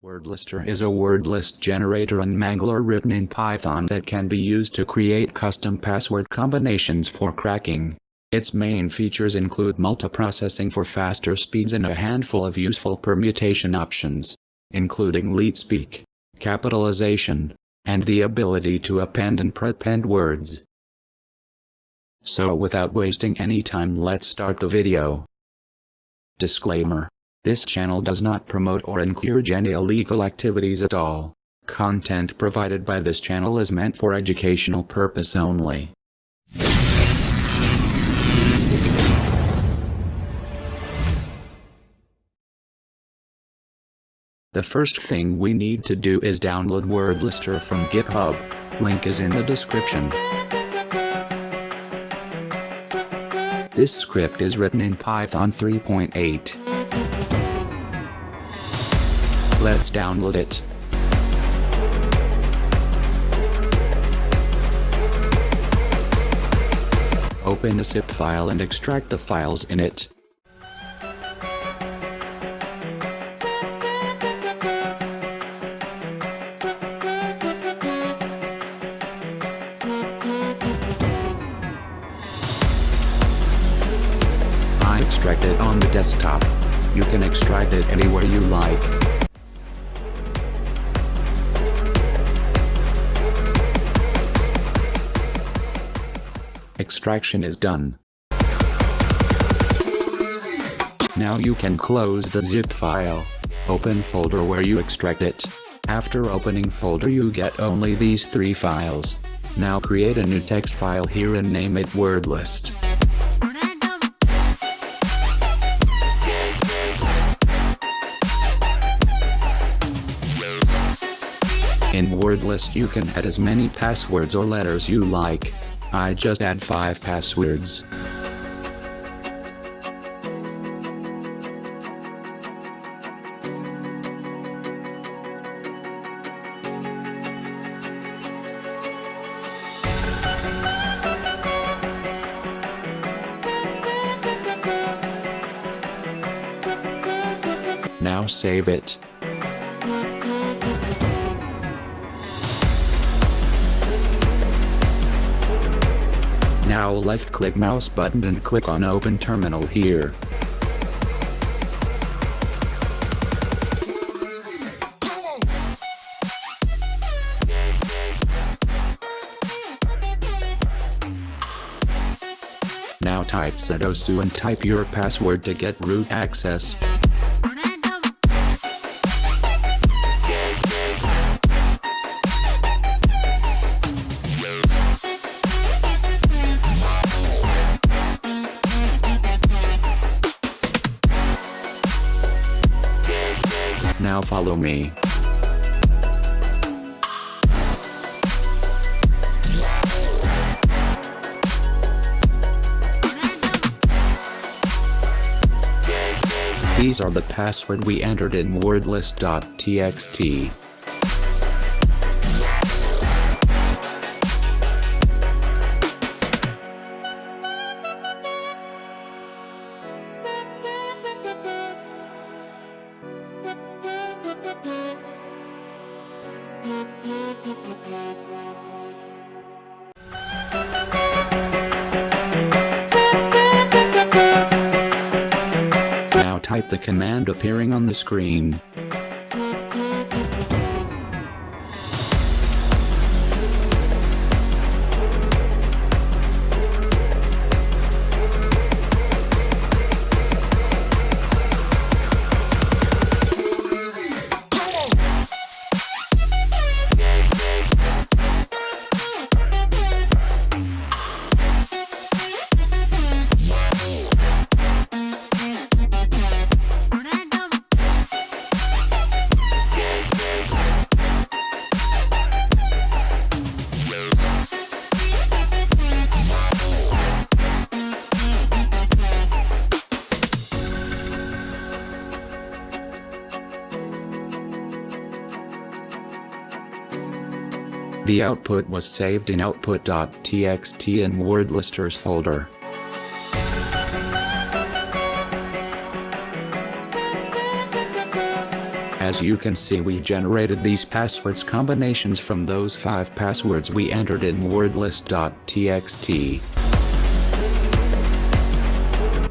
WordLister is a word list generator and mangler written in Python that can be used to create custom password combinations for cracking. Its main features include multiprocessing for faster speeds and a handful of useful permutation options, including leet speak, capitalization, and the ability to append and prepend words. So without wasting any time, let's start the video. Disclaimer: this channel does not promote or encourage any illegal activities at all. Content provided by this channel is meant for educational purpose only. The first thing we need to do is download Wordlister from GitHub. Link is in the description. This script is written in Python 3.8. Let's download it. Open the zip file and extract the files in it. I extract it on the desktop. You can extract it anywhere you like. Extraction is done. Now you can close the zip file. Open folder where you extract it. After opening folder, you get only these 3 files. Now create a new text file here and name it Wordlist. In Wordlist you can add as many passwords or letters you like. I just add 5 passwords. Now save it. Now left-click mouse button and click on Open Terminal here. Now type sudo and type your password to get root access. Now follow me. These are the password we entered in wordlist.txt. Now type the command appearing on the screen. The output was saved in output.txt in Wordlister's folder. As you can see, we generated these passwords combinations from those 5 passwords we entered in wordlist.txt.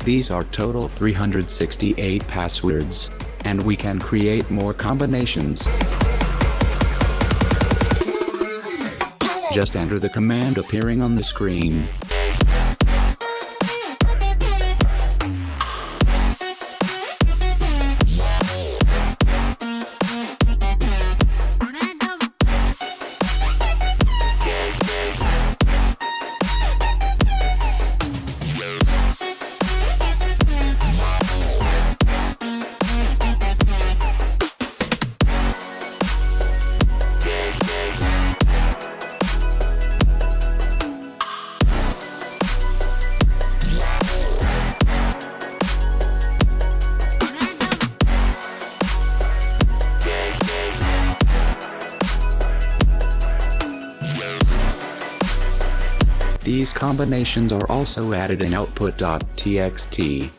These are total 368 passwords, and we can create more combinations. Just enter the command appearing on the screen. These combinations are also added in output.txt.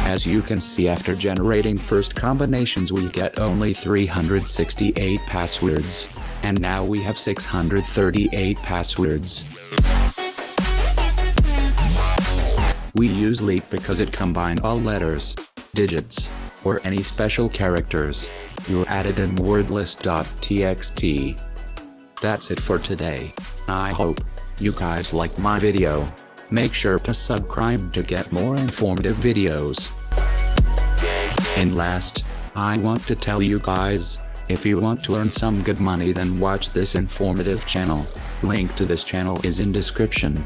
As you can see, after generating first combinations we get only 368 passwords, and now we have 638 passwords. We use leet because it combined all letters, digits, or any special characters you added in wordlist.txt. That's it for today. I hope you guys liked my video. Make sure to subscribe to get more informative videos. And last, I want to tell you guys, if you want to earn some good money, then watch this informative channel. Link to this channel is in description.